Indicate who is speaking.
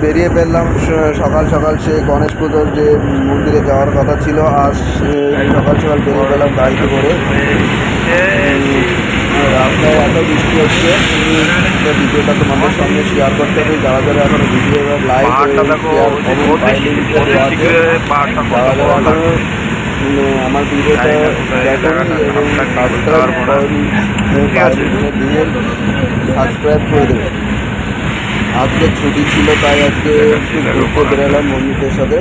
Speaker 1: বেরিয়ে পড়লাম সকাল সকাল সে গণেশ পুজোর যে মন্দিরে যাওয়ার কথা ছিল। আজ সকাল সকাল বেরিয়ে পেলাম গাড়িতে করে। রাস্তায় এত বৃষ্টি হচ্ছে, ভিডিওটা তোমাদের সঙ্গে শেয়ার করতে হবে। যারা যারা এখনো ভিডিও লাইক শেয়ার কমেন্ট বাইরে দেওয়া আছে, যারা যারা এখনো আমার ভিডিওটা দেখেনি এবং সাবস্ক্রাইব করেনি দিয়ে সাবস্ক্রাইব করে দেবে। আজকে ছুটি ছিল তাই আজকে একটু ঘুরতে বেরোলাম বন্ধুদের সাথে।